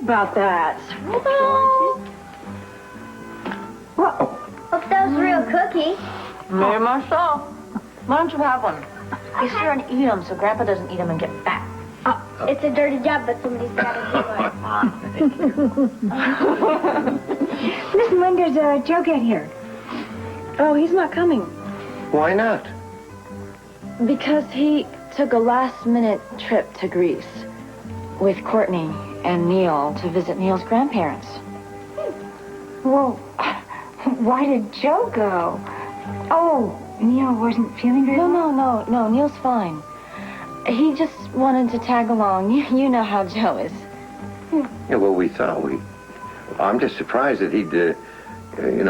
about that. Well, hope that was a real cookie. Very much so. Why don't you have one? Be sure and eat them so Grandpa doesn't eat them and get fat. It's a dirty job, but somebody's got to do it. Listen, when does Joe get here? Oh, he's not coming. Why not? Because he took a last-minute trip to Greece with Courtney and Neil to visit Neil's grandparents. Well, why did Joe go? Oh, Neil wasn't feeling very well? No, Neil's fine. He just wanted to tag along. You know how Joe is. Yeah, well, I'm just surprised that he'd,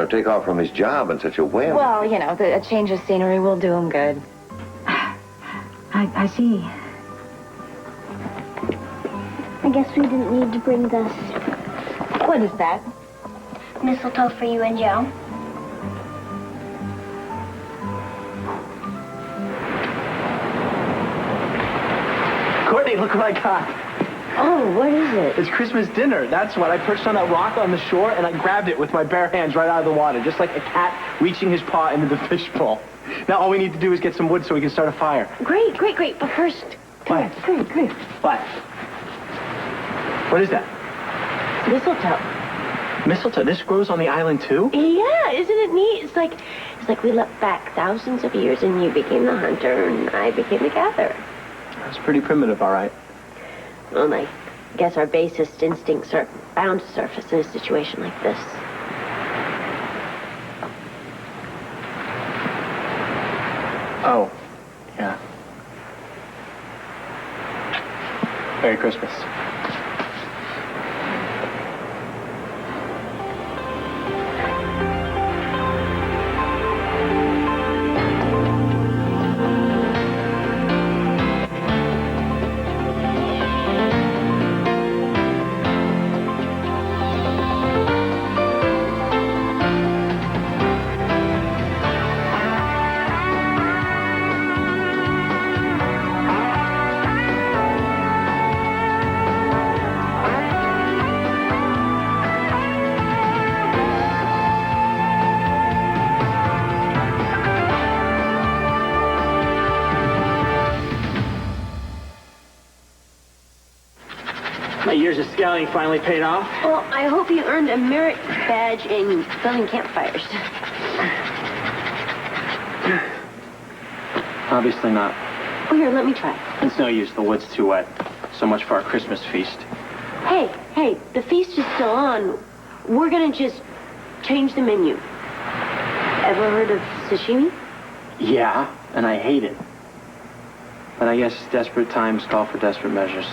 take off from his job on such a whim. Well, a change of scenery will do him good. I see. I guess we didn't need to bring this What is that? mistletoe for you and Joe. Courtney, look what I got. Oh, what is it? It's Christmas dinner. That's what. I perched on that rock on the shore, and I grabbed it with my bare hands right out of the water, just like a cat reaching his paw into the fishbowl. Now all we need to do is get some wood so we can start a fire. Great. But first, What? Good. What? What is that? mistletoe. Mistletoe. This grows on the island, too? Yeah, isn't it neat? It's like we look back thousands of years and you became the hunter and I became the gatherer. That's pretty primitive, all right. Well, I guess our basest instincts are bound to surface in a situation like this. Oh, yeah. Merry Christmas. My years of scouting finally paid off. Well, I hope you earned a merit badge in building campfires. Obviously not. Oh, here, let me try. It's no use. The wood's too wet. So much for our Christmas feast. Hey, the feast is still on. We're gonna just change the menu. Ever heard of sashimi? Yeah, and I hate it. But I guess desperate times call for desperate measures.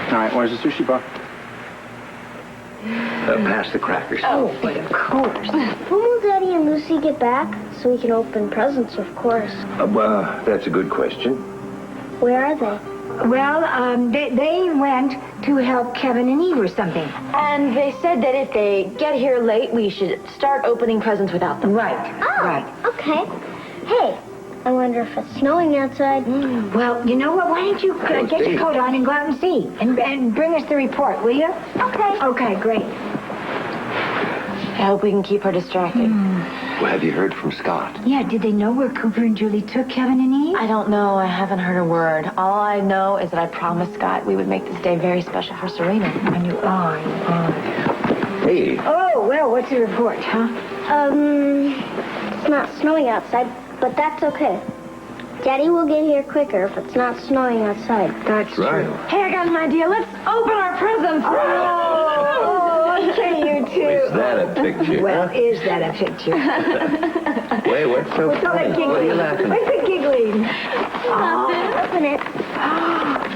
All right, where's the sushi bar? Pass the crackers. Oh, but of course. When will Daddy and Lucy get back? So we can open presents, of course. That's a good question. Where are they? Well, they went to help Kevin and Eve or something. And they said that if they get here late, we should start opening presents without them. Right. Oh, Right. okay. Hey, I wonder if it's snowing outside. Well, you know what? Why don't you get your coat on and go out and see? And bring us the report, will you? Okay. Okay, great. I hope we can keep her distracted. Well, have you heard from Scott? Yeah, did they know where Cooper and Julie took Kevin and Eve? I don't know. I haven't heard a word. All I know is that I promised Scott we would make this day very special for Serena. And you are. Hey. Oh, well, what's the report, huh? It's not snowing outside, but that's okay. Daddy will get here quicker if it's not snowing outside. That's Right. true. Hey, I got an idea. Let's open our presents. Oh, okay, you two. Is that a picture? Well, is that a picture? Wait, what's so What's all funny? that What are you giggling? laughing What's at? the giggling? Open it.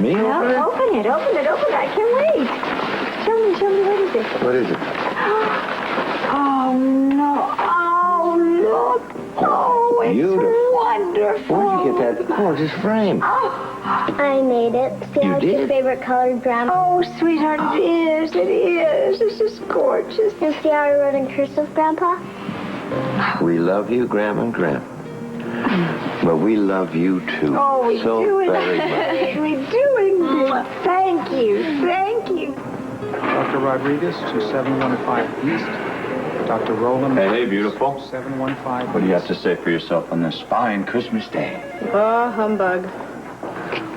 Me? Well, Open it? open it. I can't wait. Show me, what is it? What is it? Oh, no. Oh, look. Oh, it's Beautiful. wonderful. Where'd you get that gorgeous frame? I made it. See You how it's your did? favorite color, Grandma? Oh, sweetheart, it is. This is gorgeous. And see how I wrote in cursive, Grandpa? We love you, Grandma and Grandpa. But we love you, too. Oh, we so do very much. We do indeed. Thank you. Rodriguez to 715 East. Dr. Rowland. Hey, beautiful. 715 What do you have to say for yourself on this fine Christmas day? Oh, humbug.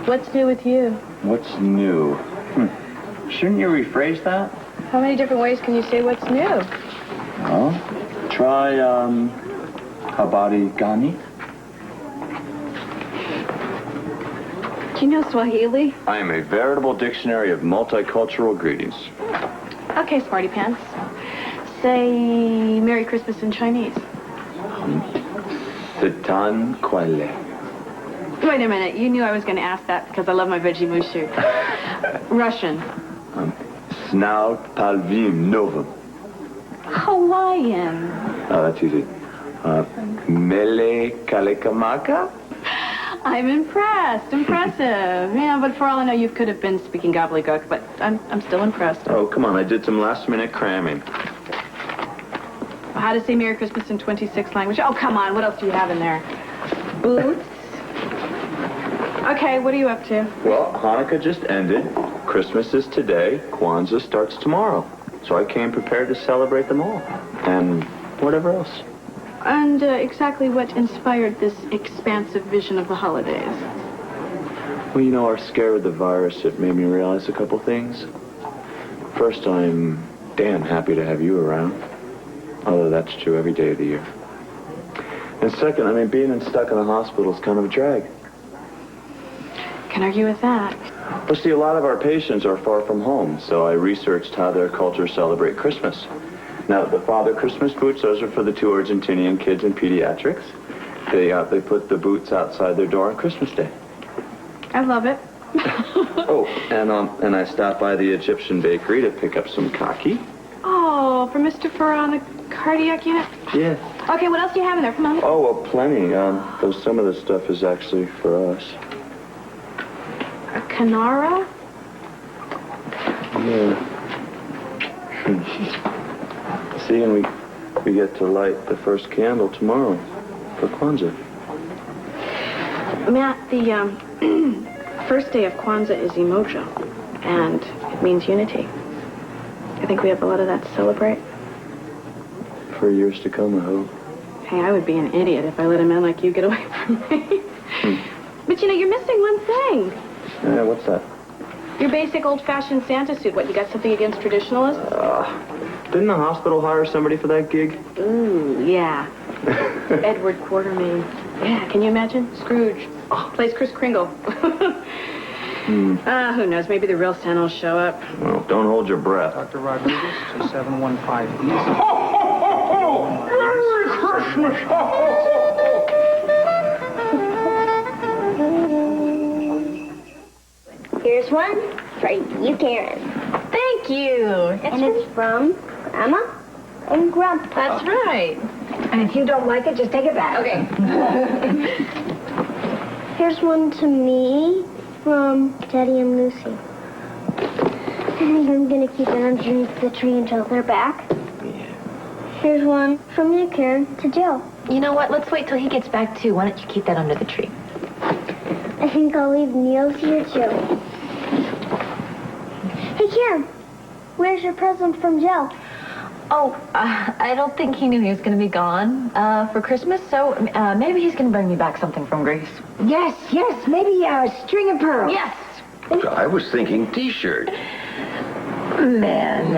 What's new with you? What's new? Shouldn't you rephrase that? How many different ways can you say what's new? Well, try, habari gani. Do you know Swahili? I am a veritable dictionary of multicultural greetings. Okay, smarty pants. Say Merry Christmas in Chinese. Sitan Kwale. Wait a minute. You knew I was going to ask that because I love my veggie mushu. Russian. Snau Palvim Novum. Hawaiian. Oh, that's easy. Mele Kalekamaka? I'm impressed. Impressive. Yeah, but for all I know, you could have been speaking gobbledygook, but I'm still impressed. Oh, come on. I did some last-minute cramming. How to say Merry Christmas in 26 languages. Oh, come on. What else do you have in there? Boots. Okay, what are you up to? Well, Hanukkah just ended. Christmas is today. Kwanzaa starts tomorrow. So I came prepared to celebrate them all. And whatever else. And exactly what inspired this expansive vision of the holidays? Well, you know, our scare of the virus, it made me realize a couple things. First, I'm damn happy to have you around. Although that's true every day of the year. And second, I mean, being stuck in a hospital is kind of a drag. Can argue with that. Well, see, a lot of our patients are far from home, so I researched how their cultures celebrate Christmas. Now, the Father Christmas boots, those are for the 2 Argentinian kids in pediatrics. They put the boots outside their door on Christmas Day. I love it. Oh, and I stopped by the Egyptian bakery to pick up some kaki. Oh, for Mr. Farah on the cardiac unit? Yeah. Okay, what else do you have in there? Come on. Oh, well, plenty. Though some of the stuff is actually for us. A Canara? Yeah. See, and we get to light the first candle tomorrow for Kwanzaa. Matt, the first day of Kwanzaa is Imoja, and it means unity. I think we have a lot of that to celebrate. For years to come, I hope. Hey, I would be an idiot if I let a man like you get away from me. But you know, you're missing one thing. Yeah, what's that? Your basic old-fashioned Santa suit. What, you got something against traditionalists? Didn't the hospital hire somebody for that gig? Ooh, yeah. Edward Quartermain. Yeah, can you imagine? Scrooge. Plays Kris Kringle. Who knows? Maybe the real Santa will show up. Well, don't hold your breath. Dr. Rodriguez to 715 East. Merry Christmas! Here's one for you, Karen. Thank you. And it's from Grandma and Grandpa. That's right. And if you don't like it, just take it back. Okay. Here's one to me from Daddy and Lucy. And I'm going to keep it underneath the tree until they're back. Here's one from you, Karen, to Joe. You know what? Let's wait till he gets back, too. Why don't you keep that under the tree? I think I'll leave Neil's here, too. Hey, Karen, where's your present from Joe? Oh, I don't think he knew he was going to be gone for Christmas, so maybe he's going to bring me back something from Greece. Yes, maybe a string of pearls. Yes. I was thinking T-shirt. Man.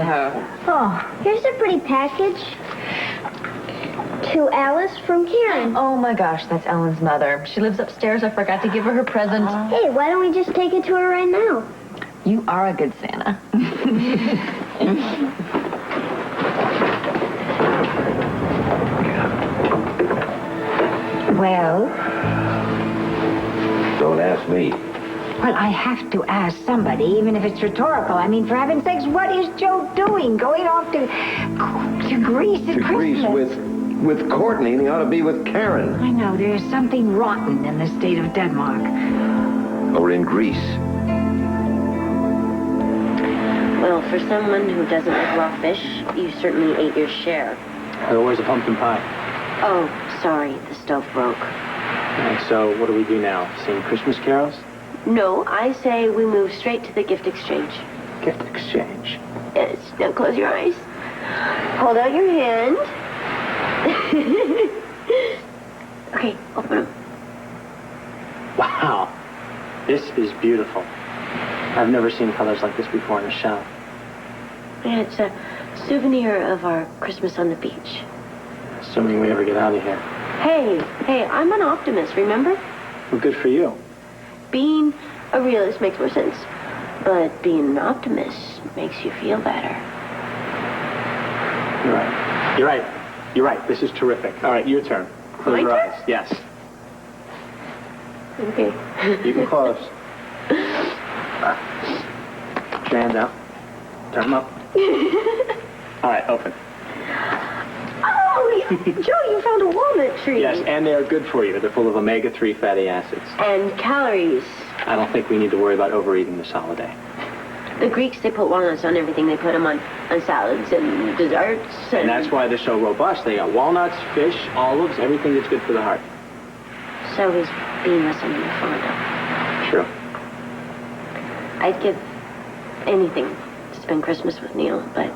Oh, here's a pretty package to Alice from Karen. Oh, my gosh, that's Ellen's mother. She lives upstairs. I forgot to give her her present. Hey, why don't we just take it to her right now? You are a good Santa. Well, Don't ask me. well, I have to ask somebody, even if it's rhetorical. I mean, for heaven's sakes, what is Joe doing? Going off to Greece at To Greece Christmas? with Courtney, and he ought to be with Karen. I know, there's something rotten in the state of Denmark. Or in Greece. Well, for someone who doesn't like raw fish, you certainly ate your share. Where's the pumpkin pie? Oh, sorry, the stove broke. And so what do we do now? Sing Christmas carols? No, I say we move straight to the gift exchange. Gift exchange. It's close your eyes. Hold out your hand. Okay, open them. Wow. This is beautiful. I've never seen colors like this before in a shell. Yeah, it's a souvenir of our Christmas on the beach. Assuming we ever get out of here. Hey, I'm an optimist, remember? Well, good for you. Being a realist makes more sense. But being an optimist makes you feel better. You're right. You're right. You're right. This is terrific. All right, your turn. Close My your turn? eyes. Yes. Okay. You can close. Put your hands out. Turn them up. All right, open. Oh, Joe, you found a walnut tree. Yes, and they are good for you. They're full of omega-3 fatty acids. And calories. I don't think we need to worry about overeating this holiday. The Greeks, they put walnuts on everything. They put them on salads and desserts. And that's why they're so robust. They got walnuts, fish, olives, everything that's good for the heart. So is being with someone you're fond of. True. I'd give anything to spend Christmas with Neil, but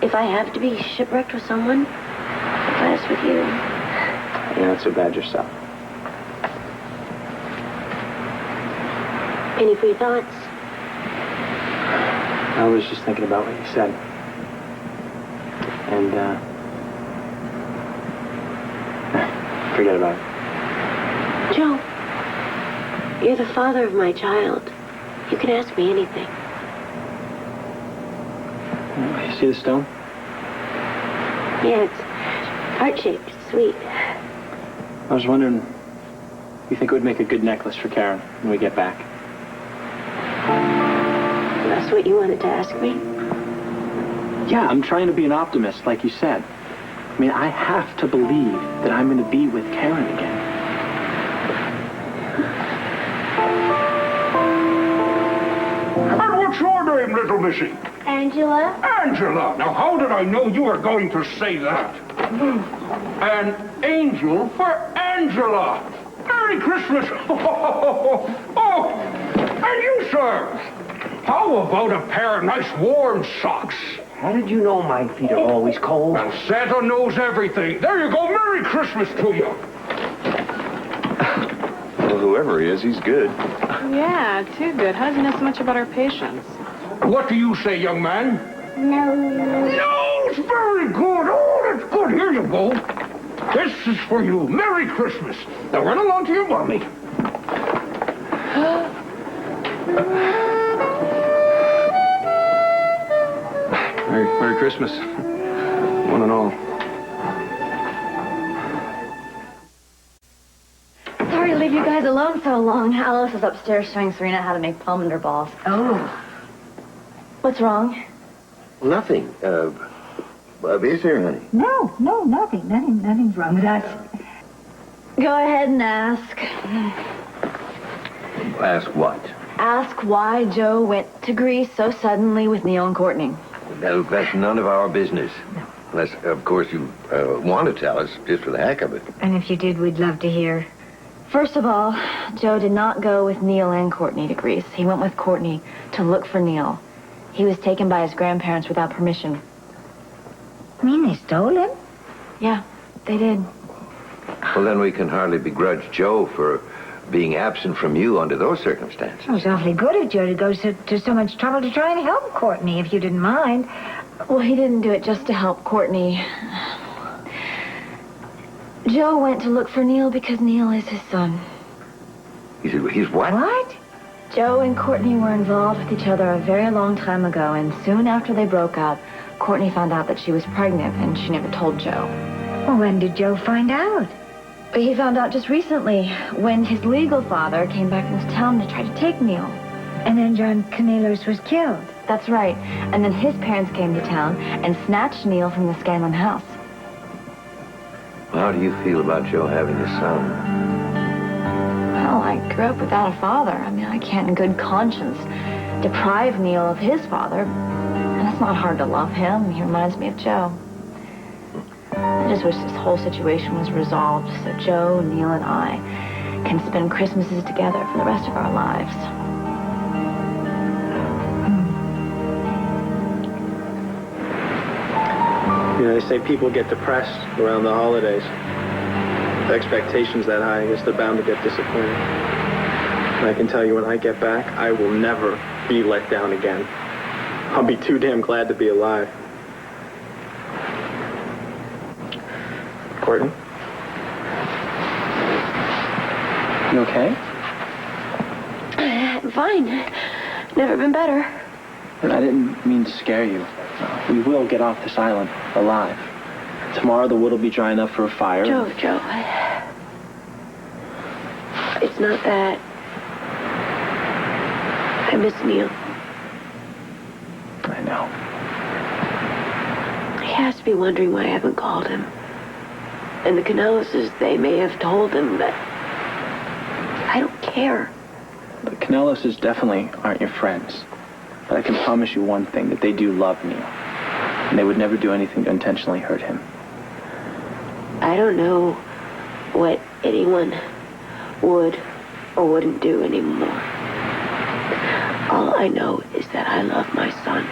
if I have to be shipwrecked with someone, it's with you. You're not so bad yourself. Any free thoughts? I was just thinking about what you said. And, forget about it. Joe, you're the father of my child. You can ask me anything. You see the stone? Yeah, it's heart-shaped. It's sweet. I was wondering, you think it would make a good necklace for Karen when we get back? That's what you wanted to ask me? Yeah, I'm trying to be an optimist, like you said. I mean, I have to believe that I'm going to be with Karen again. And what's your name, little missy? Angela? Angela. Now, how did I know you were going to say that? An angel for Angela. Merry Christmas. Oh, and you, sir. How about a pair of nice warm socks? How did you know my feet are always cold? Well, Santa knows everything. There you go. Merry Christmas to you. Well, whoever he is, he's good. Yeah, too good. How does he know so much about our patients? What do you say, young man? No. No, it's very good. Oh, that's good. Here you go. This is for you. Merry Christmas. Now run along to your mommy. Merry Christmas, one and all. Sorry to leave you guys alone so long. Alice is upstairs showing Serena how to make pomander balls. Oh. What's wrong? Nothing. Is there, honey? No, nothing. Nothing's wrong with us. Go ahead and ask. Ask what? Ask why Joe went to Greece so suddenly with Neil and Courtney. That's none of our business. Unless, of course, you want to tell us just for the heck of it. And if you did, we'd love to hear. First of all, Joe did not go with Neil and Courtney to Greece. He went with Courtney to look for Neil. He was taken by his grandparents without permission. You mean they stole him? Yeah, they did. Well, then we can hardly begrudge Joe for being absent from you under those circumstances. It was awfully good of Joe to go to so much trouble to try and help Courtney, if you didn't mind. Well, he didn't do it just to help Courtney. Joe went to look for Neil because Neil is his son. He's what? What? Joe and Courtney were involved with each other a very long time ago, and soon after they broke up, Courtney found out that she was pregnant, and she never told Joe. Well, when did Joe find out? He found out just recently, when his legal father came back into town to try to take Neil. And then John Cornelius was killed. That's right. And then his parents came to town and snatched Neil from the Scanlon house. How do you feel about Joe having a son? Well, I grew up without a father. I mean, I can't in good conscience deprive Neil of his father. And it's not hard to love him. He reminds me of Joe. I just wish this whole situation was resolved so Joe, Neil, and I can spend Christmases together for the rest of our lives. You know, they say people get depressed around the holidays. The expectations that high, I guess they're bound to get disappointed. And I can tell you when I get back, I will never be let down again. I'll be too damn glad to be alive. Courtney? You okay? I'm fine. Never been better. I didn't mean to scare you. We will get off this island alive. Tomorrow the wood will be dry enough for a fire. Joe. It's not that. I miss Neil. I know. He has to be wondering why I haven't called him. And the Canellises, they may have told him that I don't care. The Canellises definitely aren't your friends. But I can promise you one thing, that they do love Neil. And they would never do anything to intentionally hurt him. I don't know what anyone would or wouldn't do anymore. All I know is that I love my son.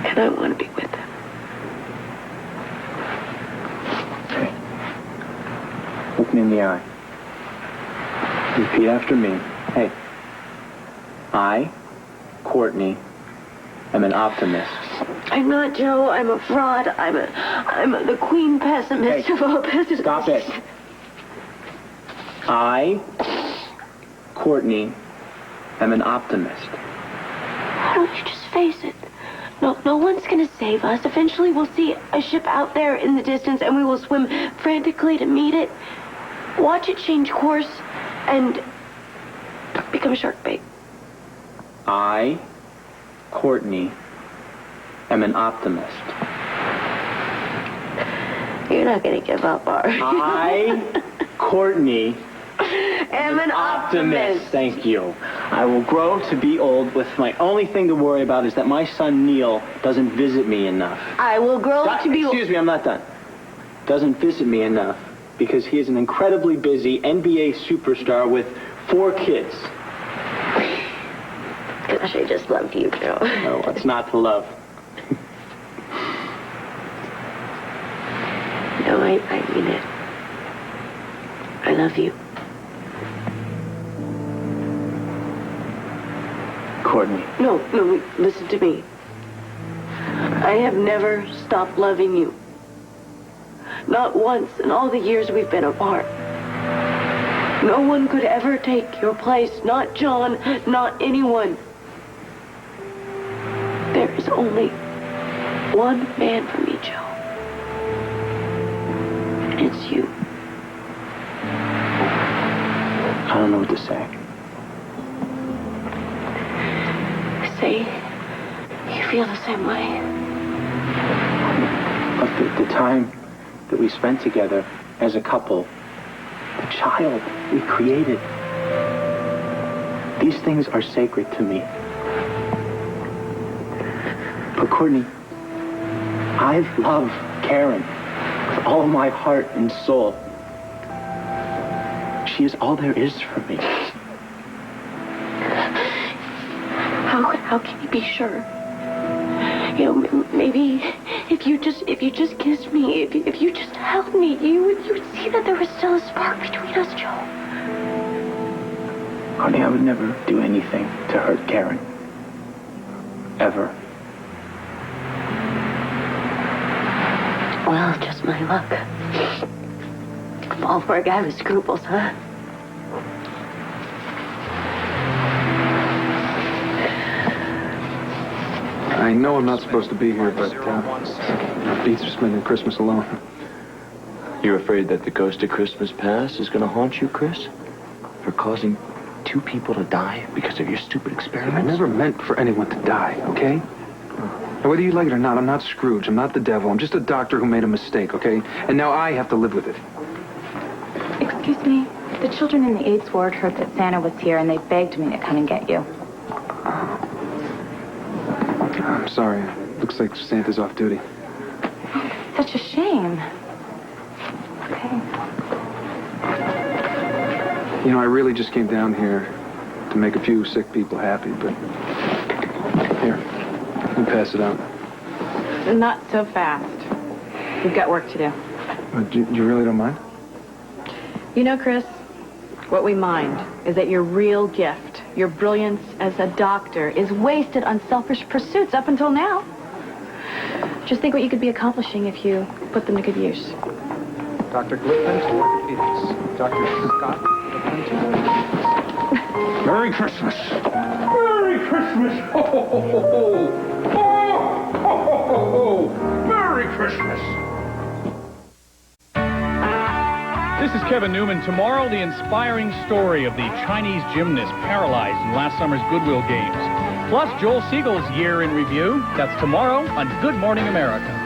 And I want to be with him. Okay. Look me in the eye. Repeat after me. Hey. I, Courtney, am an optimist. I'm not, Joe. I'm a fraud. I'm the queen pessimist of all pessimists. Stop it. I, Courtney, am an optimist. Why don't you just face it? No one's gonna save us. Eventually we'll see a ship out there in the distance and we will swim frantically to meet it. Watch it change course and become shark bait. I, Courtney, am an optimist. You're not gonna give up, are you? I, Courtney, am an optimist. Thank you. I will grow to be old with my only thing to worry about is that my son Neil doesn't visit me enough. I will grow to be... Excuse me, I'm not done. Doesn't visit me enough because he is an incredibly busy NBA superstar with 4 kids. Gosh, I just love you, Joe. No, it's not to love. No, I mean it. I love you. Courtney. No, listen to me. I have never stopped loving you. Not once in all the years we've been apart. No one could ever take your place. Not John, not anyone. There is only one man for me, Joe. And it's you. I don't know what to say. Say you feel the same way. But the time that we spent together as a couple, the child we created, these things are sacred to me. But Courtney, I love Karen with all my heart and soul. She is all there is for me. How can you be sure? You know, maybe if you just kissed me, if you just held me, you would see that there was still a spark between us, Joe. Courtney, I would never do anything to hurt Karen. Ever. Well, just my luck. Fall for a guy with scruples, huh? I know I'm not supposed to be here, but beats are spending Christmas alone. You're afraid that the ghost of Christmas past is going to haunt you, Chris? For causing 2 people to die because of your stupid experiments? I never meant for anyone to die, okay? Now, whether you like it or not, I'm not Scrooge. I'm not the devil. I'm just a doctor who made a mistake, okay? And now I have to live with it. Excuse me. The children in the AIDS ward heard that Santa was here, and they begged me to come and get you. I'm sorry. Looks like Santa's off duty. Such a shame. Okay. You know, I really just came down here to make a few sick people happy, but... Here, let me pass it out. Not so fast. We've got work to do. You really don't mind? You know, Chris, what we mind is that your real gift, your brilliance as a doctor, is wasted on selfish pursuits up until now. Just think what you could be accomplishing if you put them to good use. Dr. Glickman to orthopedics. Dr. Scott Glickman to orthopedics. Merry Christmas. Merry Christmas. Ho, ho, ho, ho, ho. Oh, ho, ho, ho, ho. Merry Christmas. This is Kevin Newman. Tomorrow, the inspiring story of the Chinese gymnast paralyzed in last summer's Goodwill Games. Plus, Joel Siegel's year in review. That's tomorrow on Good Morning America.